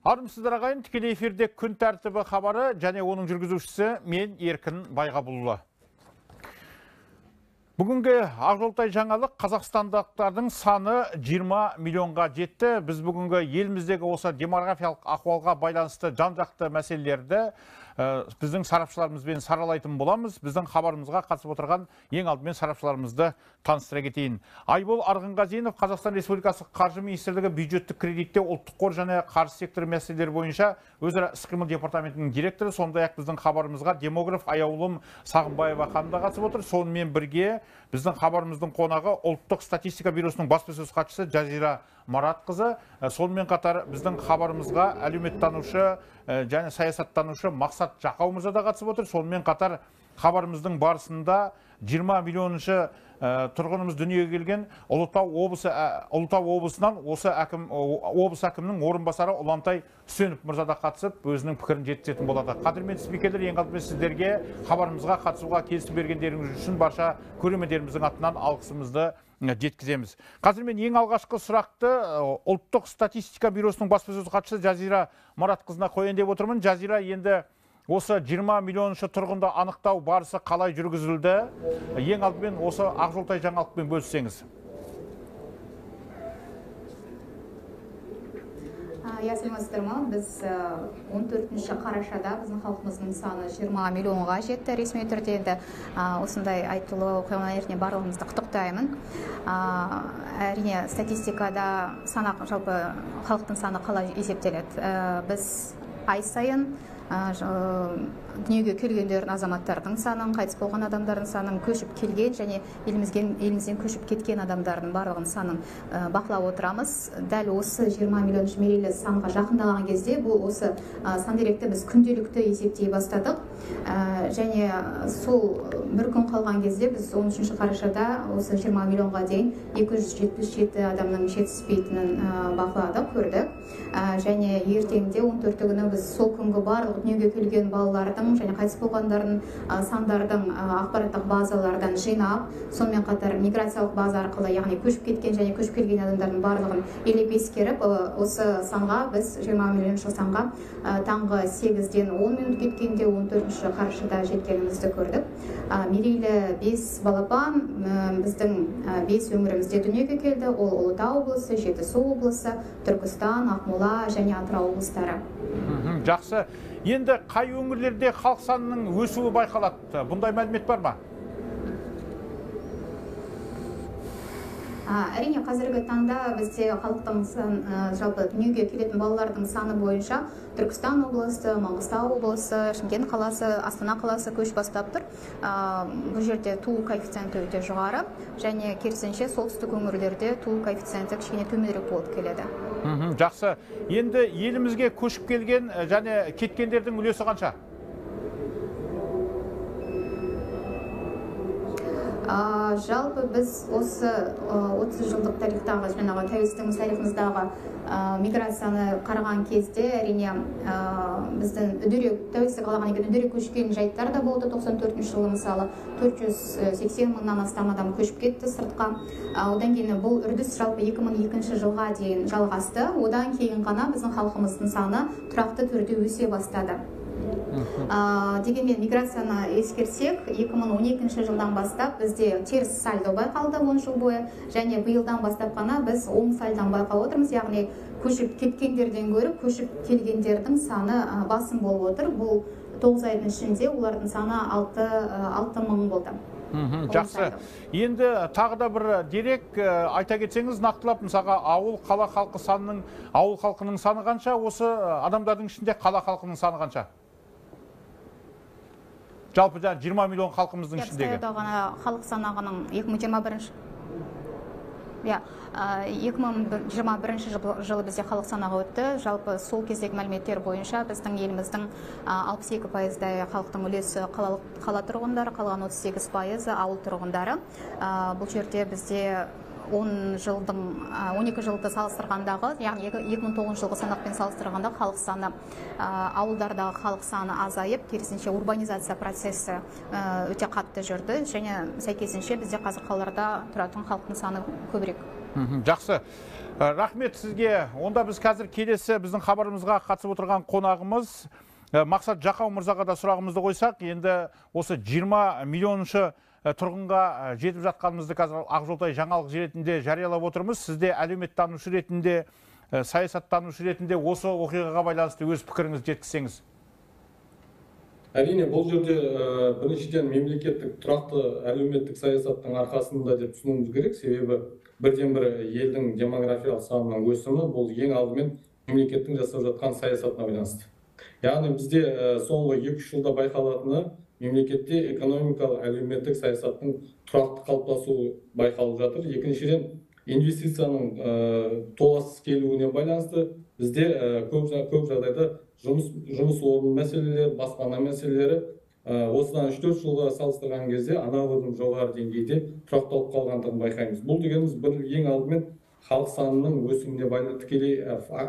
Армысыздар ағайын, тікелей эфирде күн тәртібі хабары және оның жүргізушісі мен Еркін Байғабұлы. Бүгінгі Ақжолтай жаңалық қазақстандықтардың саны 20 миллионға жетті. Біз бүгінгі еліміздегі осы демографиялық ахуалға байланысты жан-жақты мәселелерді біздің сарапшыларымызбен саралайтын боламыз. Біздің хабарымызға қатысып отырған ең алдымен сарапшыларымызды таныстыра кетейін. Айбол Арғынғазинов, Қазақстан Республикасы Қаржы министрлігі бюджеттік кредитте ұлттық қор және қаржы секторы мәселелері бойынша өзара іс-қимыл департаментінің директоры, сондай-ақ біздің хабарымызға демограф Аяулым Сағынбаева ханым да қатысып отыр. Сонымен бірге біздің хабарымыздың қонағы ұлттық статистика бюросының баспасөз хатшысы Жазира Маратқызы, сонымен қатар біздің хабарымызға әлеуметтанушы және саясаттанушы Мақсат Жақауымызы да қатысып отыр. Сонымен қатар хабарымыздың барысында 20 миллионыншы тұрғынымыз дүниеге келген Ұлытау облысынан осы облыс әкімінің орынбасары Ұлантай Үсенов мырза да қатысып, өзінің пікірін жеткізетін болады. Қадірменді спикерлер, ең алдымен сіздерге хабарымызға қатысуға келісім бергендеріңіз үшін барша көрермендеріміздің атынан алғысымызды жеткіземіз. Қазір мен ең алғашқы сұрақты ұлттық статистика бюросының баспасөз хатшысы Жазира Маратқызына қояйын деп отырмын. Жазира, енді осы 20 миллионыншы тұрғынды анықтау барысы қалай жүргізілді? Ең алдымен осы Ақжолтай жаңалықпен бөліссеңіз. Сәлеметсіздер ме? Біз 14 қарашада біздің халқымыздың саны 20 миллионға жетті ресми түрде. Енді осындай айтулы оқиғалардың барлығымызды құттықтаймын. Әрине статистикада жалпы халықтың саны қалай есептеледі? Біз ай сайын дүниеге келгендердің азаматтардың санын, қайтыс болған адамдардың санын, көшіп келген және елімізден көшіп кеткен адамдардың барлығын санын бақылап отырамыз. Дәл осы 20 миллион мерейлі санға жақындаған кезде бұл осы сан деректі біз күнделікті есептей бастадық. Және сол бір күн қалған кезде біз 13 қарашада осы 20 миллионға дейін 277 адамның жетіспейтінін бақыладық, көрдік. Және ертеңде 14 күні біз сол күнгі барлық дүниеге келген балалардың және қайтыс болғандардың сандардың ақпараттық базалардан жинап, сонымен қатар миграциялық база арқылы, яғни көшіп кеткен және көшіп келген адамдардың барлығын елеп ескеріп, осы санға біз 20 миллионшы санға таңғы 8-ден 10 минут кеткенде 14 қарашада жеткенімізді көрдік. Мерейлі 5 балапан біздің 5 өңірімізде дүниеге келді. Ол Ұлытау облысы, Жетісу облысы, Түркістан, Ақмола және Атырау облыстары. Жақсы. Енді қай өңірлерде халық санының өсуі байқалады? Бұндай мәлімет бар ма? Әрине, қазіргі таңда бізде халықтың жалпы дүниеге келетін балалардың саны бойынша Түркістан облысы, Маңғыстау облысы, Шымкент қаласы, Астана қаласы көш бастап тұр. Бұл жерде туу коэффициенті өте жоғары, және керісінше солтүстік өңірлерде туу коэффициенті кішкене төменірек болып келеді. Жақсы. Енді елімізге көшіп келген және кеткендердің үлесі қанша? Жалпы біз осы 30 жылдық тарихтағы, тәуелсіздігіміз тарихымыздағы миграцияны қараған кезде, әрине біздің тәуелсіздік алған екен үдере көшкен жайттар да болды. 94 жылы мысалы 480 мыңнан астам адам көшіп кетті сыртқа. Одан кейін бұл үрдіс жалпы 2002 жылға дейін жалғасты. Одан кейін ғана біздің халқымыздың саны тұрақты түрде өсе бастады. Дегенмен миграцияны ескерсек, 2012 жылдан бастап бізде теріс сальдо байқалды 10 жыл бойы, және биылдан бастап қана біз оң сальдан байқап отырмыз, яғни көшіп кеткендерден гөрі көшіп келгендердің саны басым болып отыр. Бұл 9 айдың ішінде олардың саны 6 мың болды. Жақсы. Енді тағы да бір дерек айта кетсеңіз, нақтылап, мысалға ауыл қала халқының саны қанша, осы адамдардың ішінде қала халқының саны қанша? Жалпы 20 миллион халқымыздың ішіндегі. Халық санағының 2021 жылы бізде халық санағы өтті. Жалпы сол кездегі мәліметтер бойынша біздің еліміздің 62% халықтың үлесі қала тұрғындары, қалған 38% ауыл тұрғындары. Бұл жерде бізде 12 жылды салыстырғандағы, яғни 2009 жылғы санақпен салыстырғанда халық саны, ауылдардағы халық саны азайып, керісінше урбанизация процесі өте қатты жүрді, және сәйкесінше бізде қазір қалаларда тұратын халықтың саны көбірек. Жақсы. Рахмет сізге. Онда біз қазір келесі біздің хабарымызға қатысып отырған қонағымыз Мақсат Жақау мырзаға да сұрағымызды қойсақ, енді осы 20 миллионыншы тұрғынға жетіп жатқанымызды қазір Ақжолтай жаңалық ретінде жариялап отырмыз. Сізде әлеуметтанушы ретінде, саясаттанушы ретінде осы оқиғаға байланысты өз пікіріңізді жеткізсеңіз. Әрине, бұл жерде біріншіден мемлекеттік тұрақты әлеуметтік саясаттың арқасында деп түсінуіміз керек. Себебі бірден бір елдің демографиялық санының өсімі бұл ең алдымен мемлекеттің жасап жатқан саясатына байланысты. Яғни бізде соңғы 2-3 жылда байқалатыны мемлекетте экономикалық әлеуметтік саясаттың тұрақты қалыптасуы байқалып жатыр. Екіншіден, инвестицияның толассыз келуіне байланысты бізде көп жағдайда жұмыс орны мәселелері, баспана мәселелері осыдан 3-4 жылға салыстырған кезде анағұрлым жоғары деңгейде тұрақталып қалғандығын байқаймыз. Бұл дегеніміз бір ең алдымен халық санының өсіміне байланысты тікелей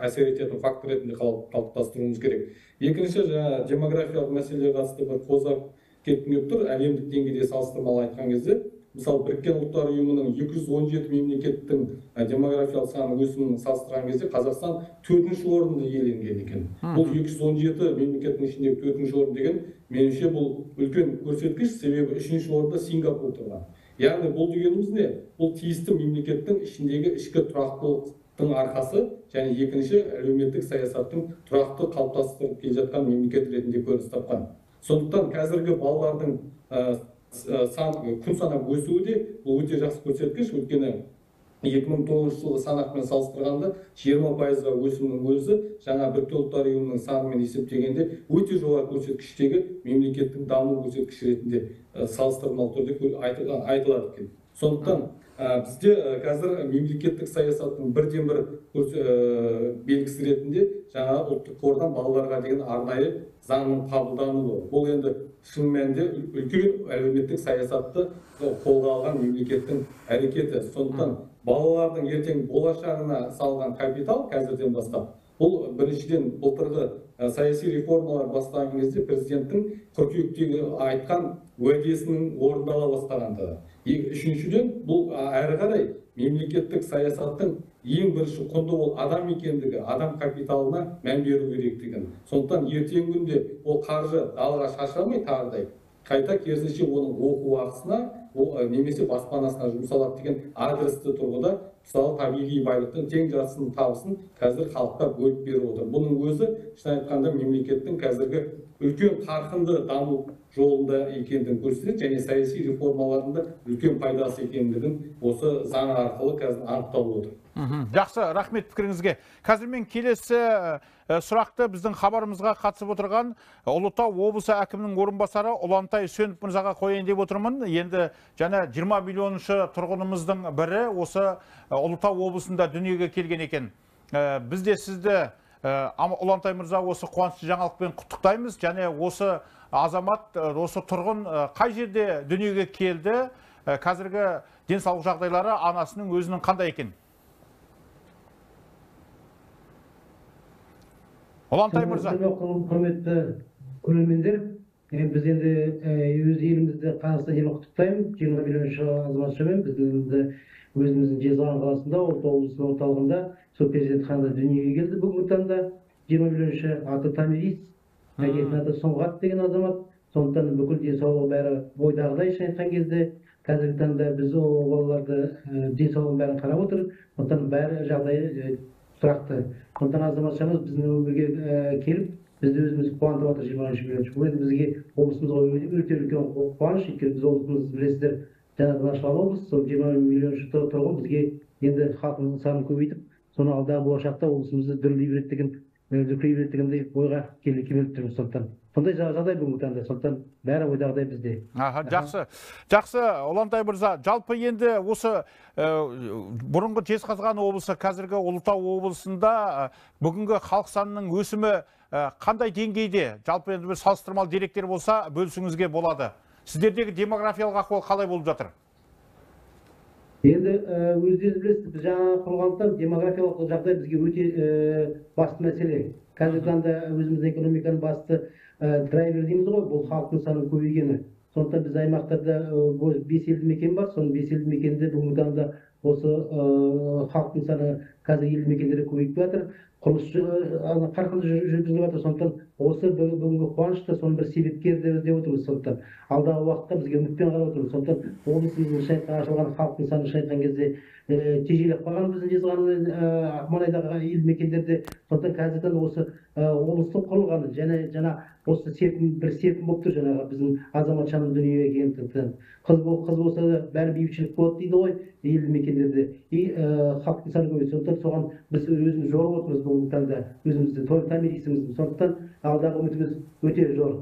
әсер ететін фактор ретінде қалыптастыруымыз керек. Екінші, демографиялық мәселеге қатысты бір қозғап кеткім тұр. Әлемдік деңгейде салыстырмалы айтқан кезде, мысалы, Біріккен Ұлттар ұйымының 217 мемлекеттің демографиялық саны өсімін салыстырған кезде Қазақстан 4-ші орынды иеленген екен. Бұл 217 мемлекеттің ішіндегі 4-ші орын деген, меніңше бұл үлкен көрсеткіш, себебі 3-ші орында Сингапур тұрған. Яғни бұл дегеніміз не? Бұл тиісті мемлекеттің ішіндегі ішкі тұрақтылықтың арқасы, және екінші әлеуметтік саясаттың тұрақты қалыптастырып келе жатқан мемлекет ретінде көрініс тапқан. Сондықтан қазіргі балалардың күн санап өсуі де бұл өте жақсы көрсеткіш. Өйткені 2009 жылғы санақпен салыстырғанда 20%-ға өсімнің өзі жаңа Біріккен Ұлттар ұйымының санымен есептегенде өте жоғары көрсеткіштегі мемлекеттің даму көрсеткіші ретінде салыстырмалы түрде айтылады екен. Сондықтан бізде қазір мемлекеттік саясаттың бірден бір белгісі ретінде жаңа ұлттық қордан балаларға деген арнайы заңның қабылдануы. Бұл енді шын мәнінде үлкен әлеуметтік саясатты қолға алған мемлекеттің әрекеті. Сондықтан балалардың ертең болашағына салған капитал қазірден бастап, бұл біріншіден былтырғы саяси реформалар бастаған кезде президенттің қыркүйектегі айтқан уәдесінің орындала бастағандығы. Үшіншіден, бұл әрі қарай мемлекеттік саясаттың ең бірінші құнды ол адам екендігі, адам капиталына мән беру керектігін. Сондықтан ертеңгі күнде ол қаржы далаға шашылмай тағыдай, қайта керісінше оның оқу ақысына немесе баспанасына жұмсалады деген адресті тұрғыда, мысалы, табиғи байлықтың тең жартысының табысын қазір халыққа бөліп беріп отыр. Бұның өзі, шын айтқанда, мемлекеттің қазіргі үлкен қарқынды даму жолында екендігін көрсетеді, және саяси реформаларында үлкен пайдасы екендігін осы заң арқылы қазір анықталып отыр. Жақсы, рахмет пікіріңізге. Қазір мен келесі сұрақты біздің хабарымызға қатысып отырған Ұлытау облысы әкімінің орынбасары Ұлантай Сөніп мырзаға қояйын деп отырмын. Енді жаңа 20 миллионыншы тұрғынымыздың бірі осы Ұлытау облысында дүниеге келген екен. Біз де сізді Ұлантай мырза осы қуанышты жаңалықпен құттықтаймыз. Және осы азамат, осы тұрғын қай жерде дүниеге келді, қазіргі денсаулық жағдайлары анасының өзінің қандай екен? Ұлантай мырза. Құрметті көрермендер, біз енді өз елімізді Қазақстан елін құттықтаймын. 20 миллионыншы азаматшамен біздің өзіміздің Жезқазған қаласында, Ұлытау облысының орталығында сол перзентханада дүниеге келді. Бүгінгі таңда 20 миллионыншы аты Томирис, әкесінің аты Сұңғат деген азамат. Сондықтан бүкіл денсаулығы бәрі бойдағыдай, шын айтқан кезде қазіргі таңда біз ол балаларды денсаулығын бәрін қарап отыр. Сондықтан бәрі жағдайы тұрақты. Сондықтан азаматшамыз біздің өмірге келіп, бізді өзіміз қуантып отыр 20 миллионыншы. Бұл енді бізге облысымызға өте үлкен қуаныш, өйткені біз облысымыз білесіздер, жаңадан ашылған облыс, сол 20 миллионыншы тұрғын бізге енді халқымыздың санын көбейтіп, соны алдағы болашақта облысымызды дүрлей беретіндей ойға келіп тұрмыз. Сондықтан сондай жағдай бүгінгі таңда, сондықтан бәрі ойдағыдай бізде. Жақсы, Ұлантай мырза, жалпы енді осы бұрынғы Жезқазған облысы, қазіргі Ұлытау облысында бүгінгі халық санының өсімі қандай деңгейде? Жалпы енді бір салыстырмалы деректер болса бөлісіңізге болады. Сіздердегі демографиялық ахуал қалай болып жатыр? Енді өздеріңіз білесіз, біз жаңа құрылғандықтан демографиялық жағдай бізге өте басты мәселе. Қазіргі таңда өзіміздің экономиканың басты драйвер дейміз ғой, бұл халықтың санының көбейгені. Сондықтан біз аймақтарда 5 елді мекен бар, соның 5 елді мекенде бүгінгі таңда осы халықтың саны қазір елді мекендерде көбейіп жатыр. Құрылыс қарқынды жүргізіліп жатыр. Сондықтан осы бүгінгі қуаныш та соның бір себепкері деп отырмыз. Сондықтан алдағы уақытта бізге үмітпен қарап отырмыз. Сондықтан облысымыздың шайқа ашылған халықтың саны шайқан кезде тежелеп қалған біздің жезқазған маңайдағы елді мекендерде. Сондықтан қазірден осы облыстың құрылғаны жаңа осы бір серпін болып тұр жаңағы біздің азаматшаның дүниеге келгендіктен. Қыз болса да бәрі бейбітшілік болады дейді ғой елді мекендерде. Халықтың саны көбейді. Сондықтан соған біз өзіміз жорып отырмыз бүгінгі таңда өзімізді томирисімізді. Сондықтан алдағы үмітіміз өте зор.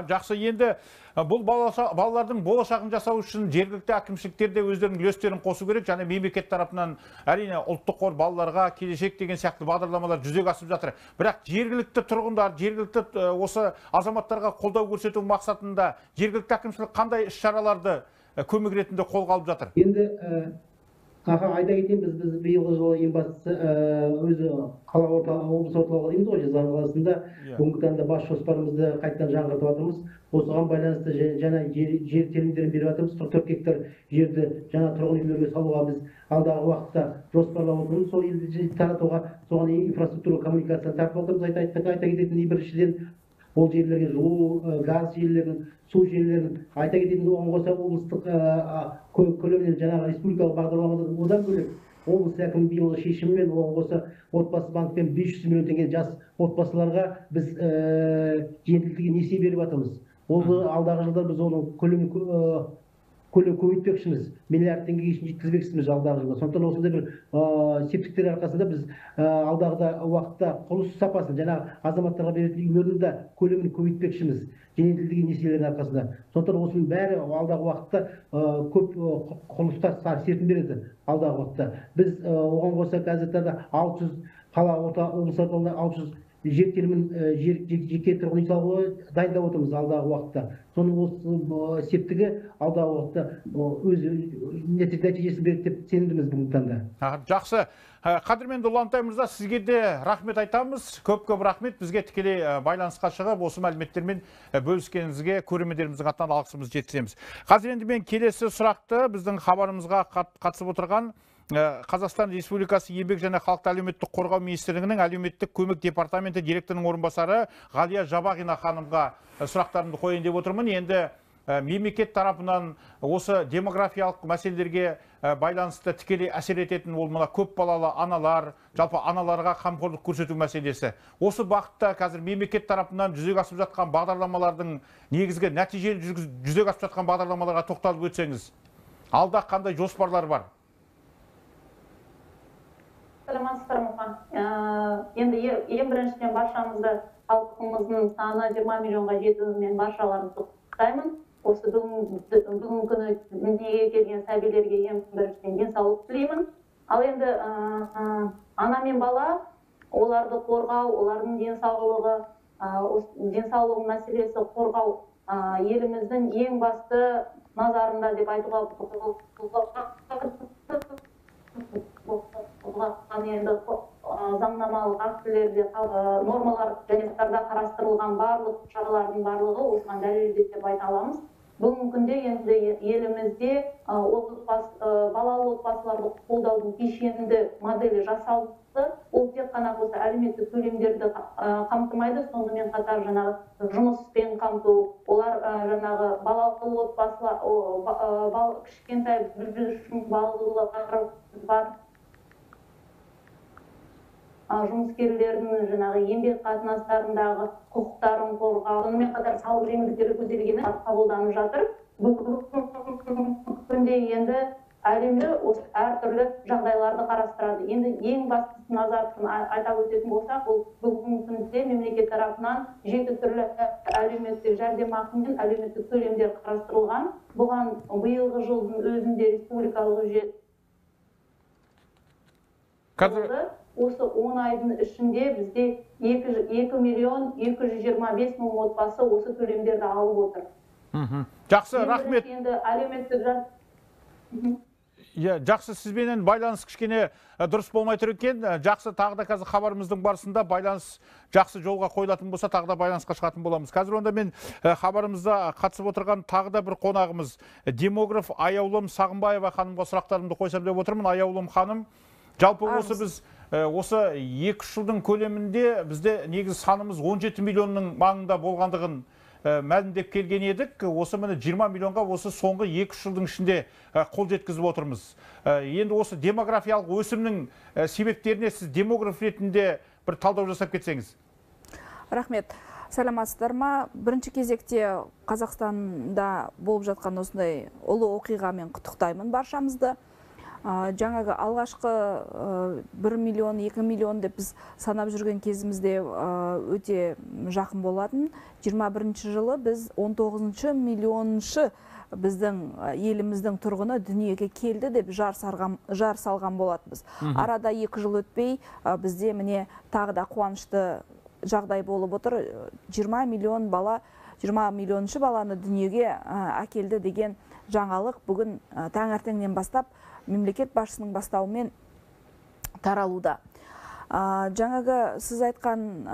Жақсы, енді бұл балалардың болашағын жасау үшін жергілікті әкімшіліктер де өздерінің үлестерін қосу керек. Және мемлекет тарапынан әрине ұлттық қор балаларға келешек деген сияқты бағдарламалар жүзеге асып жатыр. Бірақ жергілікті тұрғындар, жергілікті осы азаматтарға қолдау көрсету мақсатында жергілікті әкімшілік қандай іс-шараларды көмек ретінде қолға алып жатыр? Енді айта кетейін, біз биылғы жылы ең бастысы өзі қала облыс орталығы дейміз ғой, Жезқазған қаласында бүгінгі таңда бас жоспарымызды қайтадан жаңғыртып жатырмыз. Осыған байланысты жаңа жер телімдерін беріп жатырмыз. 44 гектар жерді жаңа тұрғын үйлерге салуға біз алдағы уақытта жоспарлап отырмыз. Сол елді таратуға, соған инфраструктура коммуникацияны тартып отырмыз. Айта кететін біріншіден ол жерлерге жылу, газ желілерін, су желілерін айта кететін, оған қоса облыстық көлемінен жаңағы республикалық бағдарламадан одан бөлек облыс әкімінің биылғы шешімімен оған қоса отбасы банкпен 500 миллион теңге жас отбасыларға біз жеңілдетілген несие беріп жатырмыз. Ол алдағы жылда біз оның көлемін көбейтпекшіміз, миллиард теңгеге шейін жеткізбекшіміз алдағы жылда. Сондықтан осындай бір септіктер арқасында біз алдағы уақытта құрылыс сапасын жаңағы азаматтарға беретін үйлердің де көлемін көбейтпекшіміз, жеңілдетілген несиелердің арқасында. Сондықтан осының бәрі алдағы уақытта көп құрылыстар серпін береді алдағы уақытта. Біз оған қоса қазірде 600 қала облыс орталығында 600 жер телімін жеке тұрғын үй салуға дайындап отырмыз алдағы уақытта. Соның осы септігі алдағы уақытта өз нәтижесін береді деп сенімдіміз бүгінгі таңда. Жақсы. Қадірменді Ұлантай мырза, сізге де рахмет айтамыз. Көп рахмет. Бізге тікелей байланысқа шығып, осы мәліметтермен бөліскеніңізге көрермендеріміздің атынан алғысымызды жеткіземіз. Қазір енді мен келесі сұрақты біздің хабарымызға қатысып отырған Қазақстан Республикасы еңбек және халықты әлеуметтік қорғау министрлігінің әлеуметтік көмек департаменті директорының орынбасары Ғалия Жабағина ханымға сұрақтарымды қояйын деп отырмын. Енді мемлекет тарапынан осы демографиялық мәселелерге байланысты тікелей әсер ететін ол мына көп балалы аналар, жалпы аналарға қамқорлық көрсету мәселесі. Осы бағытта қазір мемлекет тарапынан жүзеге асып жатқан бағдарламалардың негізгі нәтижелі жүзеге асып жатқан бағдарламаларға тоқталып өтсеңіз, алда қандай жоспарлар бар? Саламатсыздар ма? Енді ең біріншіден баршамызды халқымыздың саны 20 миллионға жетуімен баршаларымызды құттықтаймын. Осы бүгінгі күні дүниеге келген сәбилерге ең біріншіден денсаулық тілеймін. Ал енді ана мен бала, оларды қорғау, олардың денсаулығы мәселесі қорғау еліміздің ең басты назарында деп айтуға енді заңнамалық актілерде нормалар және қарастырылған барлық шаралардың барлығы осыған дәлелдеп деп айта аламыз. Бүгінгі күнде енді елімізде балалы отбасыларды қолдаудың кешенді моделі жасалды. Ол тек қана осы әлеуметтік төлемдерді қамтымайды, сонымен қатар жаңағы жұмыспен қамту, олар жаңағы балалы отбасылар, кішкентай бүлдіршін балалары бар жұмыскерлердің жаңағы еңбек қатынастарындағы құқықтарын қорғау, сонымен қатар салық жеңілдіктері көзделгені қабылданып жатыр. Бүгінгі күнде енді әлемде әртүрлі жағдайларды қарастырады. Енді ең бастысы назарын айта өтетін болсақ, ол бүгінгі күнде мемлекет тарапынан 7 түрлі әлеуметтік жәрдемақы мен әлеуметтік төлемдер қарастырылған. Бұған биылғы жылдың өзінде республикалық бюджет осы 10 айдың ішінде бізде 2 миллион 225 мың отбасы осы төлемдерді алып отыр. Жақсы, рахмет. Енді әлеуметтік Жақсы, сізбенен байланыс кішкене дұрыс болмай тұр екен. Жақсы, тағы да қазір хабарымыздың барысында байланыс жақсы жолға қойылатын болса, тағы да байланысқа шығатын боламыз. Қазір онда мен хабарымызда қатысып отырған тағы да бір қонағымыз, демограф Аяулым Сағымбаева ханымға сұрақтарымды қойсам деп отырмын. Аяулым ханым, жалпы осы біз осы 2 жылдың көлемінде бізде негізі санымыз 17 миллионның маңында болғандығын мәлімдеп келген едік. Осы міне 20 миллионға осы соңғы 2 жылдың ішінде қол жеткізіп отырмыз. Енді осы демографиялық өсімнің себептеріне сіз демограф ретінде бір талдау жасап кетсеңіз. Рахмет. Сәлематсыздар ма? Бірінші кезекте Қазақстанда болып жатқан осындай ұлы оқиғамен құттықтаймын баршамызды. Жаңағы алғашқы 1 миллион, 2 миллион деп біз санап жүрген кезімізде өте жақын болатын. 21 жылы біз 19 миллионшы біздің еліміздің тұрғыны дүниеге келді деп жар салған болатынбыз. Арада 2 жыл өтпей бізде міне тағы да қуанышты жағдай болып отыр. 20 миллион бала, 20 миллионшы баланы дүниеге әкелді деген жаңалық бүгін таңертеңнен бастап мемлекет басшысының бастауымен таралуда. Жаңағы сіз айтқан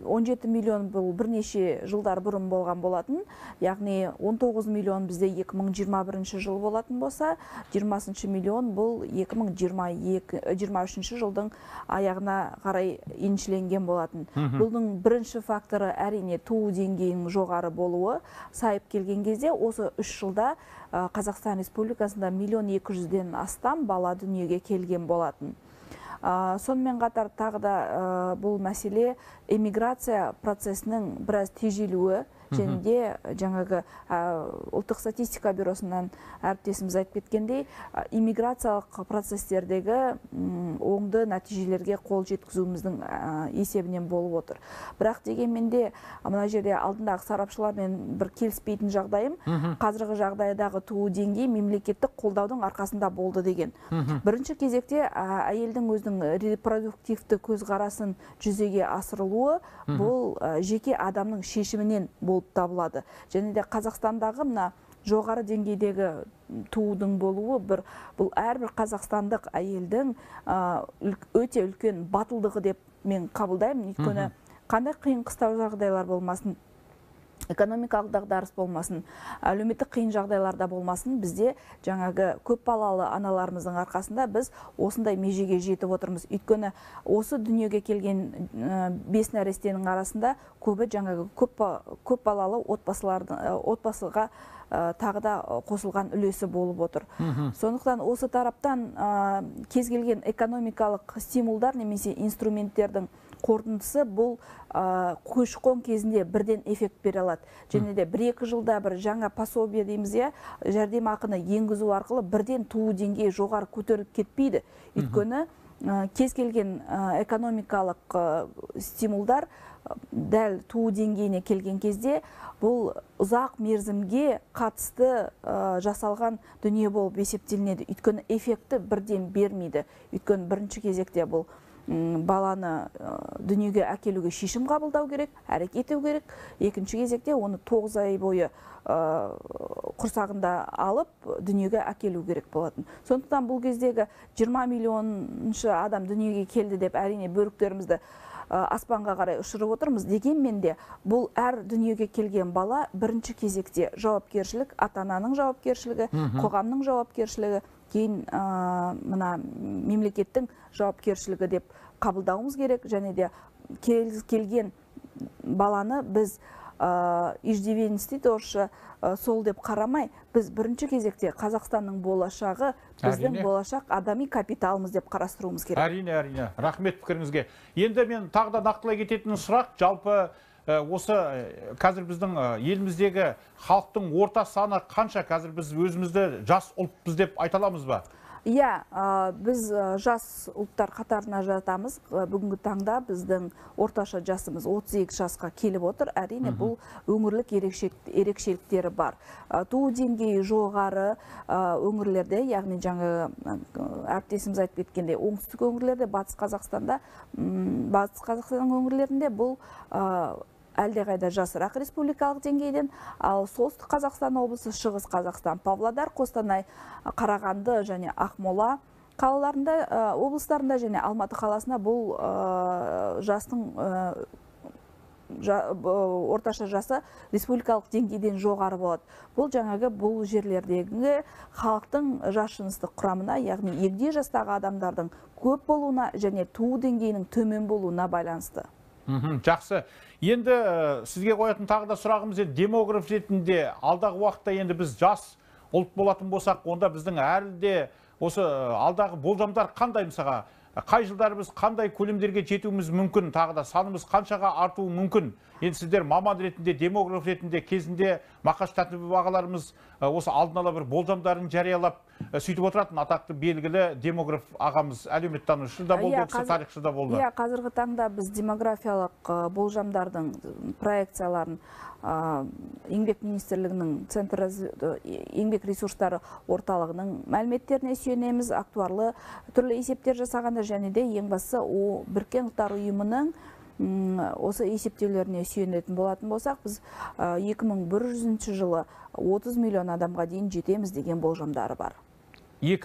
17 миллион бұл бірнеше жылдар бұрын болған болатын. Яғни 19 миллион бізде 2021 жыл болатын болса, 20 миллион бұл 2023 жылдың аяғына қарай еншіленген болатын. Бұның бірінші факторы әрине туу деңгейінің жоғары болуы. Сайып келген кезде осы 3 жылда Қазақстан Республикасында 1,2 миллион астам бала дүниеге келген болатын. Сонымен қатар тағы да бұл мәселе эмиграция процесінің біраз тежелуі және де жаңағы ұлттық статистика бюросынан әріптесіміз айтып кеткендей, иммиграциялық процестердегі оңды нәтижелерге қол жеткізуіміздің есебінен болып отыр. Бірақ дегенмен де мына жерде алдындағы сарапшылармен бір келіспейтін жағдайым, қазіргі жағдайдағы туу деңгейі мемлекеттік қолдаудың арқасында болды деген. Бірінші кезекте әйелдің өзінің репродуктивті көзқарасын жүзеге асырылуы бұл жеке адамның шешімінен болып табылады. Және де Қазақстандағы мына жоғары деңгейдегі туудың болуы бұл әрбір қазақстандық әйелдің өте үлкен батылдығы деп мен қабылдаймын. Өйткені қандай қиын қыстау жағдайлар болмасын, экономикалық дағдарыс болмасын, әлеуметтік қиын жағдайларда болмасын, бізде жаңағы көп балалы аналарымыздың арқасында біз осындай межеге жетіп отырмыз. Өйткені осы дүниеге келген 5 нәрестенің арасында көбі жаңағы көп балалы отбасыға тағы да қосылған үлесі болып отыр. Сондықтан осы тараптан кез келген экономикалық стимулдар немесе инструменттердің қорытындысы бұл көші-қон кезінде бірден эффект бере алады. Және де 1-2 жылда бір жаңа пособие дейміз, жәрдемақыны енгізу арқылы бірден туу деңгейі жоғары көтеріліп кетпейді. Өйткені кез келген экономикалық стимулдар дәл туу деңгейіне келген кезде бұл ұзақ мерзімге қатысты жасалған дүние болып есептелінеді. Өйткені эффекті бірден бермейді. Өйткені бірінші кезекте бұл баланы дүниеге әкелуге шешім қабылдау керек, әрекет ету керек. Екінші кезекте оны 9 ай бойы құрсағында алып дүниеге әкелу керек болатын. Сондықтан бұл кездегі 20 миллионшы адам дүниеге келді деп әрине бөріктерімізді аспанға қарай ұшырып отырмыз. Дегенмен де бұл әр дүниеге келген бала бірінші кезекте жауапкершілік, ата-ананың жауапкершілігі, қоғамның жауапкершілігі, кейін мына мемлекеттің жауапкершілігі деп қабылдауымыз керек. Және де келген баланы біз иждивенности тоже сол деп қарамай, біз бірінші кезекте Қазақстанның болашағы, біздің болашақ адами капиталымыз деп қарастыруымыз керек. Әрине. Рахмет пікіріңізге. Енді мен тағы да нақтылай кететін сұрақ, жалпы осы қазір біздің еліміздегі халықтың орта саны қанша? Қазір біз өзімізді жас ұлтпыз деп айта аламыз ба? Иә, біз жас ұлттар қатарына жатамыз. Бүгінгі таңда біздің орташа жасымыз 32 жасқа келіп отыр. Әрине бұл өңірлік ерекшеліктері бар. Туу деңгейі жоғары өңірлерде, яғни жаңа әріптесіміз айтып кеткендей, оңтүстік өңірлерде, батыс Қазақстанның өңірлерінде бұл әлдеқайда жасырақ республикалық деңгейден, ал солтүстік Қазақстан облысы, шығыс Қазақстан, Павлодар, Қостанай, Қарағанды және Ақмола қалаларында, облыстарында және Алматы қаласында бұл жастың орташа жасы республикалық деңгейден жоғары болады. Бұл жаңағы бұл жерлердегі халықтың жас жыныстық құрамына, яғни егде жастағы адамдардың көп болуына және туу деңгейінің төмен болуына байланысты. Жақсы. Енді сізге қоятын тағы да сұрағымыз, демограф ретінде алдағы уақытта енді біз жас ұлт болатын болсақ, онда біздің әлі де осы алдағы болжамдар қандай, мысалға қай жылдары біз қандай көлемдерге жетуіміз мүмкін, тағы да санымыз қаншаға артуы мүмкін? Енді сіздер маман ретінде, демограф ретінде кезінде Мақаш Тәтібов ағаларымыз осы алдын ала бір болжамдарын жариялап сөйтіп отыратын атақты белгілі демограф ағамыз, әлеуметтанушы да болды, тарихшы да болды. Қазіргі таңда біз демографиялық болжамдардың проекцияларын еңбек министрлігінің центр еңбек ресурстары орталығының мәліметтеріне сүйенеміз, актуарлы түрлі есептер жасағанда, және де ең бастысы Біріккен Ұлттар ұйымының осы есептеулеріне сүйенетін болатын болсақ, біз 2100 жылы 30 миллион адамға дейін жетеміз деген болжамдары бар. 100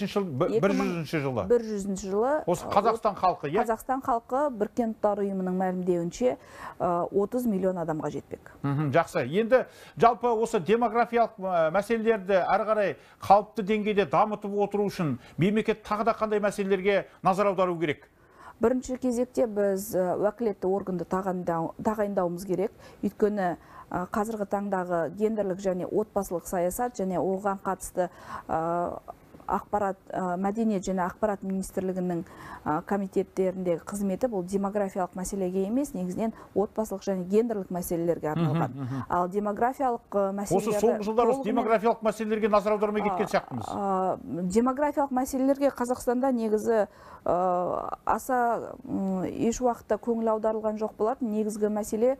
жылы? 100 жылы. Осы Қазақстан халқы, е? Қазақстан халқы Біріккен Ұлттар ұйымының мәлімдеуінше 30 миллион адамға жетпек. Жақсы. Енді жалпы осы демографиялық мәселелерді әрі қарай қалыпты деңгейде дамытып отыру үшін мемлекет тағы да қандай мәселелерге назар аудару керек? Бірінші кезекте біз уәкілетті органды тағайындауымыз керек. Өйткені қазіргі таңдағы гендерлік және отбасылық саясат және оған қатысты мәдениет және ақпарат министрлігінің комитеттеріндегі қызметі бұл демографиялық мәселеге емес, негізінен отбасылық және гендерлік мәселелерге арналған. Ал демографиялық мәселелерді... Осы соңғы жылдар осы демографиялық мәселелерге назар аудармай кеткен сияқтымыз. Демографиялық мәселелерге Қазақстанда негізі аса еш уақытта көңіл аударылған жоқ болатын. Негізгі мәселе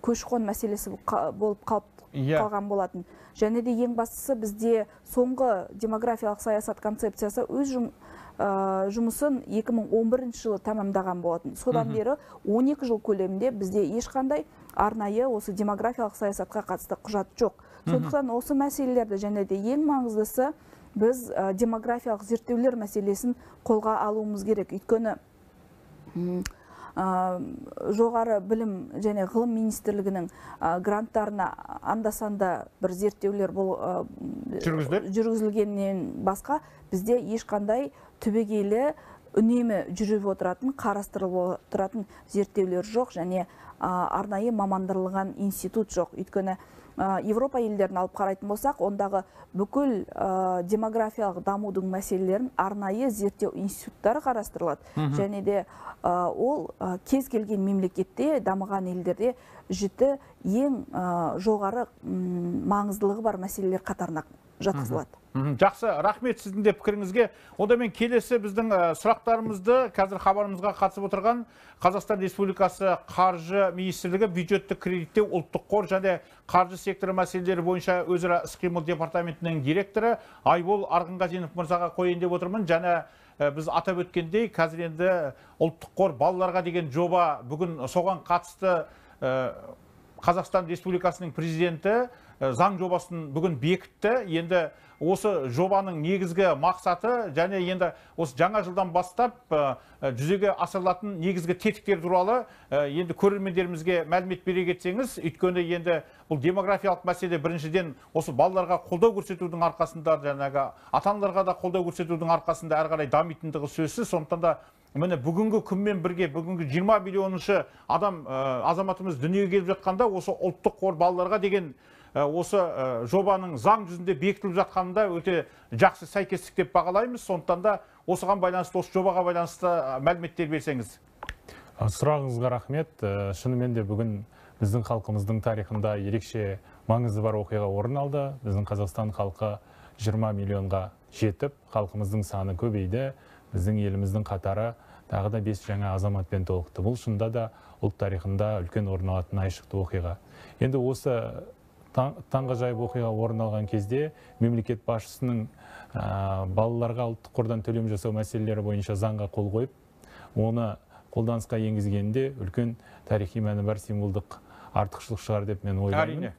көші-қон мәселесі болып қалған болатын. Және де ең бастысы бізде соңғы демографиялық саясат концепциясы өз жұмысын 2011 жылы тамамдаған болатын. Содан бері 12 жыл көлемінде бізде ешқандай арнайы осы демографиялық саясатқа қатысты құжат жоқ. Сондықтан осы мәселелерді және де ең маңыздысы біз демографиялық зерттеулер мәселесін қолға алуымыз керек. Өйткені жоғары білім және ғылым министрлігінің гранттарына анда-санда бір зерттеулер жүргізілгеннен басқа бізде ешқандай түбегейлі үнемі жүріп отыратын, қарастырылып отыратын зерттеулер жоқ және арнайы мамандырылған институт жоқ. Өйткені Европа елдерін алып қарайтын болсақ, ондағы бүкіл демографиялық дамудың мәселелерін арнайы зерттеу институттары қарастырылады. Және де ол кез келген мемлекетте, дамыған елдерде жіті ең жоғары маңыздылығы бар мәселелер қатарына жатқызылады. Жақсы, рахмет сіздің де пікіріңізге. Онда мен келесі біздің сұрақтарымызды қазір хабарымызға қатысып отырған Қазақстан Республикасы Қаржы Министрлігі бюджеттік кредиттеу ұлттық қор және қаржы секторы мәселелері бойынша өзара іс-қимыл департаментінің директоры Айбол Арғынғазинов мырзаға қояйын деп отырмын. Және біз атап өткендей, қазір енді ұлттық қор балаларға деген жоба бүгін соған қатысты Қазақстан Республикасының президенті заң жобасын бүгін бекітті. Енді осы жобаның негізгі мақсаты және енді осы жаңа жылдан бастап жүзеге асырылатын негізгі тетіктер туралы енді көрермендерімізге мәлімет бере кетсеңіз, өйткені енді бұл демографиялық мәселе біріншіден осы балаларға қолдау көрсетудің арқасында, жаңағы ата-аналарға да қолдау көрсетудің арқасында әрі қарай дамитындығы сөзсіз. Сондықтан да міне бүгінгі күнмен бірге бүгінгі 20 миллионыншы азаматымыз дүниеге келіп жатқанда осы ұлттық қор балаларға деген осы жобаның заң жүзінде бекітіліп жатқанында өте жақсы сәйкестік деп бағалаймыз. Сондықтан да осыған байланысты, осы жобаға байланысты мәліметтер берсеңіз. Сұрағыңызға рахмет. Шынымен де бүгін біздің халқымыздың тарихында ерекше маңызы бар оқиға орын алды. Біздің Қазақстан халқы 20 миллионға жетіп, халқымыздың саны көбейді. Біздің еліміздің қатары тағы да 5 жаңа азаматпен толықты. Бұл шынында да ұлт тарихында үлкен орын алатын айшықты оқиға. Енді осы таңғажайып оқиға орын алған кезде мемлекет басшысының балаларға ұлттық қордан төлем жасау мәселелері бойынша заңға қол қойып, оны қолданысқа енгізгенде үлкен тарихи мәні бар, символдық артықшылық шығар деп мен ойлаймын.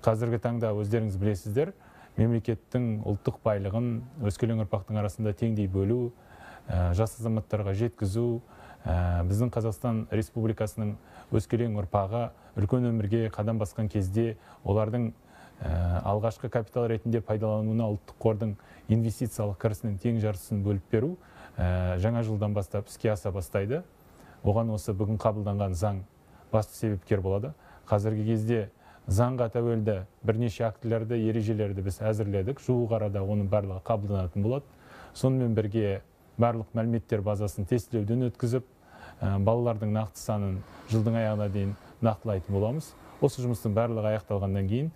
Қазіргі таңда өздеріңіз білесіздер, мемлекеттің ұлттық байлығын өскелең ұрпақтың арасында теңдей бөлу, жас азаматтарға жеткізу, біздің Қазақстан Республикасының өскелең ұрпағы үлкен өмірге қадам басқан кезде олардың алғашқы капитал ретінде пайдалануына ұлттық қордың инвестициялық кірісінің тең жартысын бөліп беру жаңа жылдан бастап іске аса бастайды. Оған осы бүгін қабылданған заң басты себепкер болады. Қазіргі кезде заңға тәуелді бірнеше актілерді, ережелерді біз әзірледік. Жуық арада оның барлығы қабылданатын болады. Сонымен бірге барлық мәліметтер базасын тестілеуден өткізіп, балалардың нақты санын жылдың аяғына дейін нақтылайтын боламыз. Осы жұмыстың барлығы аяқталғаннан кейін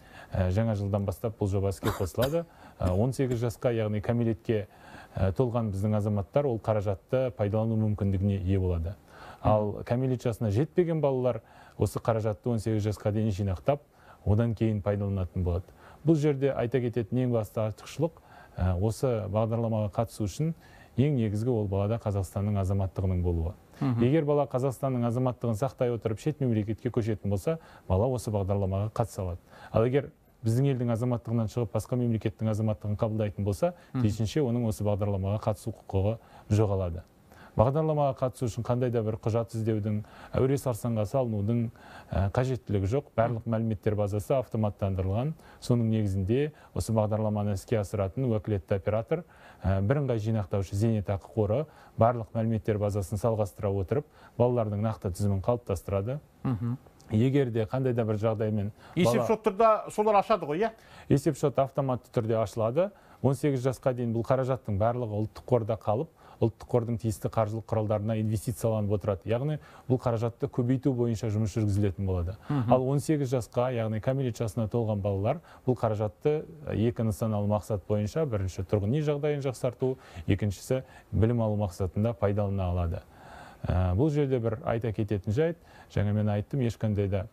жаңа жылдан бастап бұл жоба іске қосылады. 18 жасқа, яғни кәмелетке толған біздің азаматтар ол қаражатты пайдалану мүмкіндігіне ие болады. Ал кәмелет жасына жетпеген балалар осы қаражатты 18 жасқа дейін жинақтап, одан кейін пайдаланатын болады. Бұл жерде айта кететін ең басты артықшылық осы бағдарламаға қатысу үшін ең негізгі ол балада Қазақстанның азаматтығының болуы. Егер бала Қазақстанның азаматтығын сақтай отырып шет мемлекетке көшетін болса, бала осы бағдарламаға қатыса алады. Ал егер біздің елдің азаматтығынан шығып басқа мемлекеттің азаматтығын қабылдайтын болса, тиісінше оның осы бағдарламаға қатысу құқығы жоғалады. Бағдарламаға қатысу үшін қандай да бір құжат іздеудің, әуре сарсаңға салынудың қажеттілігі жоқ. Барлық мәліметтер базасы автоматтандырылған. Соның негізінде осы бағдарламаны іске асыратын уәкілетті оператор, бірыңғай жинақтаушы зейнетақы қоры барлық мәліметтер базасын салғастыра отырып, балалардың нақты тізімін қалыптастырады. Егер де қандай да бір жағдаймен есепшоттарда солар ашады ғой, иә? Есепшот автоматты түрде ашылады. 18 жасқа дейін бұл қаражаттың барлығы ұлттық қорда қалып, ұлттық қордың тиісті қаржылық құралдарына инвестицияланып отырады. Яғни бұл қаражатты көбейту бойынша жұмыс жүргізілетін болады. Ал 18 жасқа, яғни кәмелет жасына толған балалар бұл қаражатты екі нысаналы мақсат бойынша, бірінші тұрғын үй жағдайын жақсарту, екіншісі білім алу мақсатында пайдалана алады. Бұл жерде бір айта кететін жайт, жаңа мен айттым, ешқандай да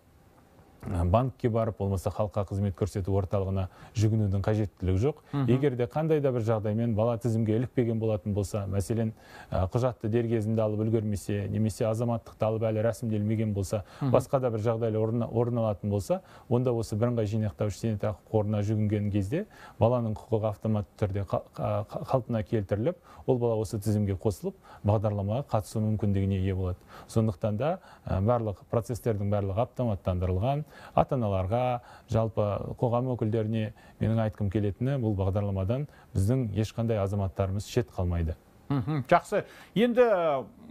банкке барып, болмаса халыққа қызмет көрсету орталығына жүгінудің қажеттілігі жоқ. Егер де қандай да бір жағдаймен бала тізімге ілікпеген болатын болса, мәселен, құжатты дер кезінде алып үлгермесе, немесе азаматтықты алып әлі рәсімделмеген болса, басқа да бір жағдайлар орын алатын болса, онда осы бірыңғай жинақтаушы зейнетақы қорына жүгінген кезде баланың құқығы автоматты түрде қалпына келтіріліп, ол бала осы тізімге қосылып, бағдарламаға қатысу мүмкіндігіне ие болады. Сондықтан да барлық процестердің барлығы автоматтандырылған. Ата-аналарға, жалпы қоғам өкілдеріне менің айтқым келетіні, бұл бағдарламадан біздің ешқандай азаматтарымыз шет қалмайды. Жақсы. Енді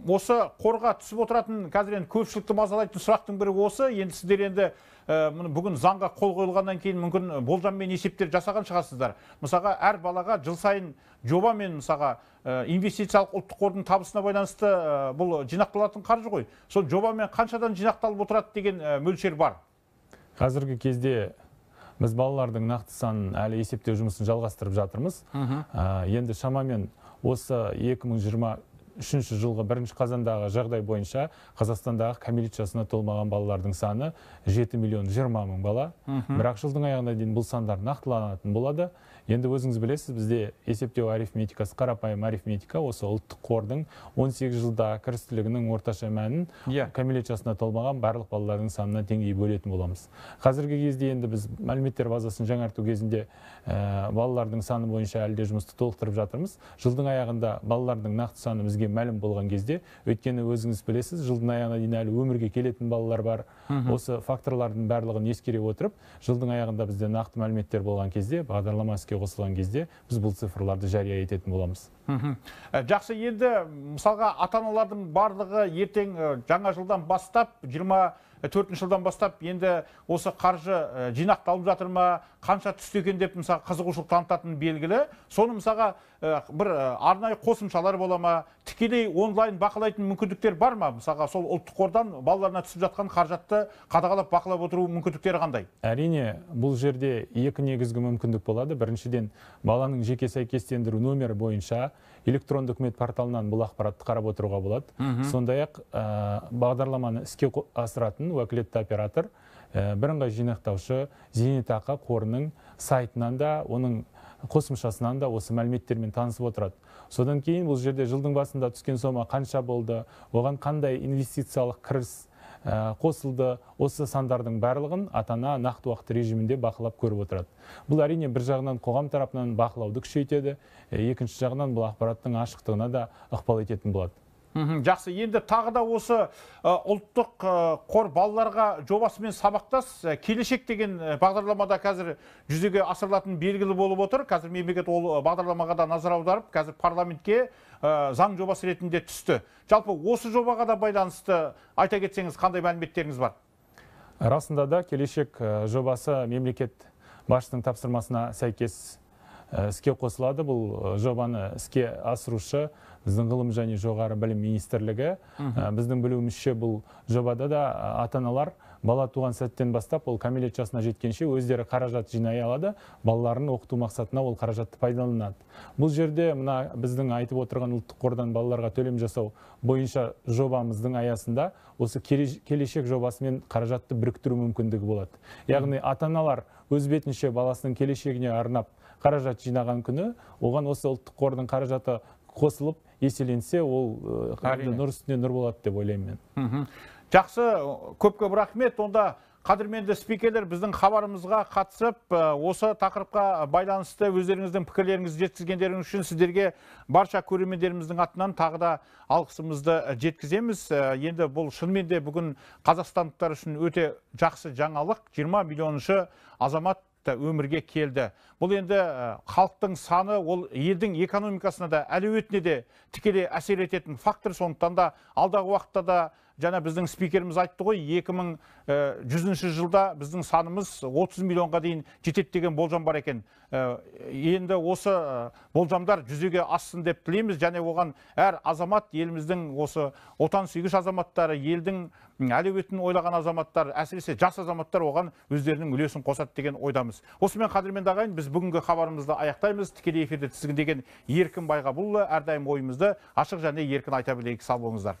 осы қорға түсіп отыратын қазір көпшілікті мазалайтын сұрақтың бірі осы. Енді сіздер енді бүгін заңға қол қойылғаннан кейін мүмкін болжаммен есептер жасаған шығарсыздар. Мысалға әр балаға жыл сайын жоба мен мысалға инвестициялық ұлттық қордың табысына байланысты бұл жинақталатын қаржы ғой. Сол жобамен қаншадан жинақталып отырады деген мөлшер бар. Қазіргі кезде біз балалардың нақты санын әлі есептеу жұмысын жалғастырып жатырмыз. Енді шамамен осы 2023 жылғы 1 қазандағы жағдай бойынша Қазақстандағы кәмелет жасына толмаған балалардың саны 7 миллион 20 мың бала. Бірақ жылдың аяғына дейін бұл сандар нақтыланатын болады. Енді өзіңіз білесіз, бізде есептеу арифметикасы, қарапайым арифметика, осы ұлттық қордың 18 жылда кірістілігінің орташа мәнін кәмелет жасына толмаған барлық балалардың санына теңдей бөлетін боламыз. Қазіргі кезде енді біз мәліметтер базасын жаңарту кезінде балалардың саны бойынша әлде жұмысты толықтырып жатырмыз. Жылдың аяғында балалардың нақты саны бізге мәлім болған кезде, өйткені өзіңіз білесіз, жылдың аяғына дейін әлі өмірге келетін балалар бар. Осы факторлардың барлығын ескере отырып, жылдың аяғында бізде нақты мәліметтер болған кезде, бағдарлама іске қосылған кезде біз бұл цифрларды жария ететін боламыз. Жақсы, енді мысалға ата-аналардың барлығы ертең жаңа жылдан бастап 24 жылдан бастап енді осы қаржы жинақталып жатыр ма, қанша түсті екен деп мысалға қызығушылық танытатын белгілі. Соны мысалға бір арнайы қосымшалар бола ма, тікелей онлайн бақылайтын мүмкіндіктер бар ма? Мысалға сол ұлттық қордан балаларына түсіп жатқан қаражатты қадағалап бақылап отыру мүмкіндіктері қандай? Әрине, бұл жерде екі негізгі мүмкіндік болады. Біріншіден, баланың жеке сәйкестендіру номері бойынша электронды үкімет порталынан бұл ақпаратты қарап отыруға болады. Сондай-ақ бағдарламаны іске асыратын уәкілетті оператор бірыңғай жинақтаушы зейнетақы қорының сайтынан да, оның қосымшасынан да осы мәліметтермен танысып отырады. Содан кейін бұл жерде жылдың басында түскен сома қанша болды, оған қандай инвестициялық кіріс қосылды, осы сандардың барлығын ата-ана нақты уақыт режимінде бақылап көріп отырады. Бұл әрине бір жағынан қоғам тарапынан бақылауды күшейтеді, екінші жағынан бұл ақпараттың ашықтығына да ықпал ететін болады. Жақсы, енді тағы да осы ұлттық қор балаларға жобасымен сабақтас келешек деген бағдарламада қазір жүзеге асырылатын белгілі болып отыр. Қазір мемлекет ол бағдарламаға да назар аударып, қазір парламентке заң жобасы ретінде түсті. Жалпы осы жобаға да байланысты айта кетсеңіз, қандай мәліметтеріңіз бар? Расында да келешек жобасы мемлекет басшысының тапсырмасына сәйкес іске қосылады. Бұл жобаны іске асырушы біздің ғылым және жоғары білім министрлігі. Біздің білуімізше бұл жобада да ата-аналар бала туған сәттен бастап ол кәмелет жасына жеткенше өздері қаражат жинай алады, балаларын оқыту мақсатына ол қаражатты пайдаланады. Бұл жерде мына біздің айтып отырған ұлттық қордан балаларға төлем жасау бойынша жобамыздың аясында осы келешек жобасымен қаражатты біріктіру мүмкіндігі болады. Яғни ата-аналар өз бетінше баласының келешегіне арнап қаражат жинаған күні, оған осы ұлттық қордың қаражаты қосылып еселенсе, ол нұр үстіне нұр болады деп ойлаймын мен. Жақсы, көп-көп рахмет. Онда қадірменді спикерлер біздің хабарымызға қатысып, осы тақырыпқа байланысты өздеріңіздің пікірлеріңізді жеткізгендеріңіз үшін сіздерге барша көрермендеріміздің атынан тағы да алғысымызды жеткіземіз. Енді бұл шынымен де бүгін қазақстандықтар үшін өте жақсы жаңалық. 20 миллионыншы азамат өмірге келді. Бұл енді халықтың саны, ол елдің экономикасына да, әлеуетіне де тікелей әсер ететін фактор. Сондықтан да алдағы уақытта да жаңа біздің спикеріміз айтты ғой, 2100 жылда біздің санымыз 30 миллионға дейін жетеді деген болжам бар екен. Енді осы болжамдар жүзеге ассын деп тілейміз, және оған әр азамат, еліміздің осы отансүйгіш азаматтары, елдің әлеуетін ойлаған азаматтар, әсіресе жас азаматтар оған өздерінің үлесін қосады деген ойдамыз. Осымен қадірменді ағайын, біз бүгінгі хабарымызды аяқтаймыз. Тікелей эфирде тізгіндеген Еркін Байғабұлы әрдайым ойымызды ашық және еркін айта білейік. Сау болыңыздар.